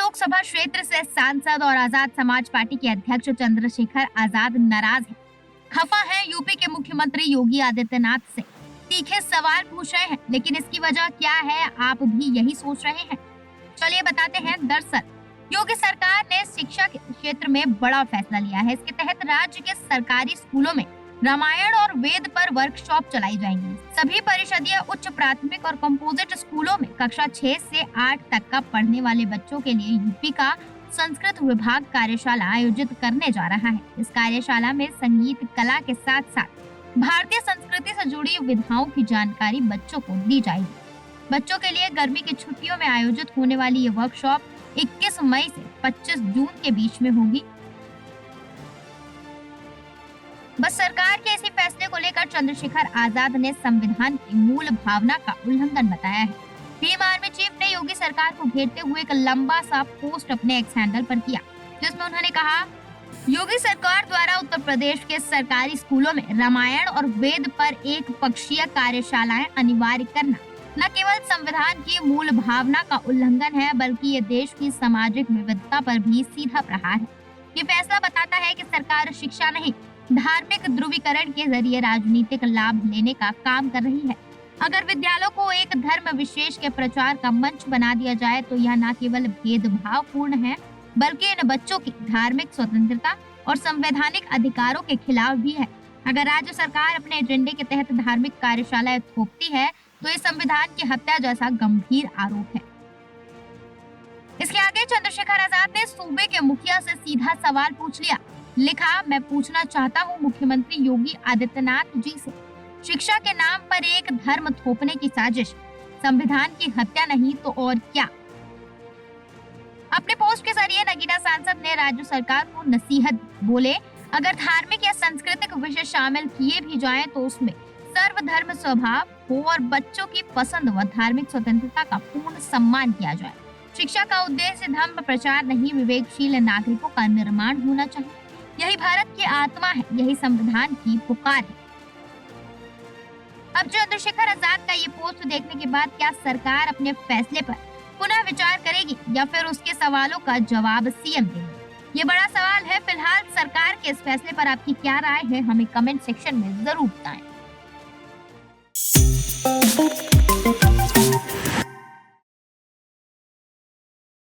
लोकसभा क्षेत्र से सांसद और आजाद समाज पार्टी के अध्यक्ष चंद्रशेखर आजाद नाराज हैं। खफा है यूपी के मुख्यमंत्री योगी आदित्यनाथ से। तीखे सवाल पूछ रहे हैं, लेकिन इसकी वजह क्या है, आप भी यही सोच रहे हैं। चलिए बताते हैं। दरअसल योगी सरकार ने शिक्षा के क्षेत्र में बड़ा फैसला लिया है। इसके तहत राज्य के सरकारी स्कूलों में रामायण और वेद पर वर्कशॉप चलाई जाएंगी। सभी परिषदीय उच्च प्राथमिक और कंपोजिट स्कूलों में कक्षा 6 से 8 तक का पढ़ने वाले बच्चों के लिए यूपी का संस्कृत विभाग कार्यशाला आयोजित करने जा रहा है। इस कार्यशाला में संगीत कला के साथ साथ भारतीय संस्कृति से जुड़ी विधाओं की जानकारी बच्चों को दी जाएगी। बच्चों के लिए गर्मी की छुट्टियों में आयोजित होने वाली ये वर्कशॉप 21 मई से 25 जून के बीच में होगी। बस सरकार के इसी फैसले को लेकर चंद्रशेखर आजाद ने संविधान की मूल भावना का उल्लंघन बताया है। भीम आर्मी चीफ ने योगी सरकार को घेरते हुए एक लंबा सा पोस्ट अपने एक्स हैंडल पर किया, जिसमें उन्होंने कहा, योगी सरकार द्वारा उत्तर प्रदेश के सरकारी स्कूलों में रामायण और वेद पर एक पक्षीय कार्यशालाएं अनिवार्य करना न केवल संविधान की मूल भावना का उल्लंघन है, बल्कि ये देश की सामाजिक विविधता पर भी सीधा प्रहार है। ये फैसला बताता है कि सरकार शिक्षा नहीं, धार्मिक ध्रुवीकरण के जरिए राजनीतिक लाभ लेने का काम कर रही है। अगर विद्यालयों को एक धर्म विशेष के प्रचार का मंच बना दिया जाए तो यह न केवल भेदभावपूर्ण है, बल्कि इन बच्चों की धार्मिक स्वतंत्रता और संवैधानिक अधिकारों के खिलाफ भी है। अगर राज्य सरकार अपने एजेंडे के तहत धार्मिक कार्यशालाएं थोपती है तो ये संविधान की हत्या जैसा गंभीर आरोप है। इसके आगे चंद्रशेखर आजाद ने सूबे के मुखिया से सीधा सवाल पूछ लिया। लिखा, मैं पूछना चाहता हूँ मुख्यमंत्री योगी आदित्यनाथ जी से, शिक्षा के नाम पर एक धर्म थोपने की साजिश संविधान की हत्या नहीं तो और क्या। अपने पोस्ट के जरिए नगीना सांसद ने राज्य सरकार को नसीहत बोले, अगर धार्मिक या सांस्कृतिक विषय शामिल किए भी जाएं तो उसमें सर्वधर्म स्वभाव हो और बच्चों की पसंद व धार्मिक स्वतंत्रता का पूर्ण सम्मान किया जाए। शिक्षा का उद्देश्य धर्म प्रचार नहीं, विवेकशील नागरिकों का निर्माण होना चाहिए। यही भारत की आत्मा है, यही संविधान की पुकार है। अब चंद्रशेखर आजाद का ये पोस्ट देखने के बाद क्या सरकार अपने फैसले पर पुनः विचार करेगी या फिर उसके सवालों का जवाब सीएम देंगे? ये बड़ा सवाल है। फिलहाल सरकार के इस फैसले पर आपकी क्या राय है, हमें कमेंट सेक्शन में जरूर बताएं।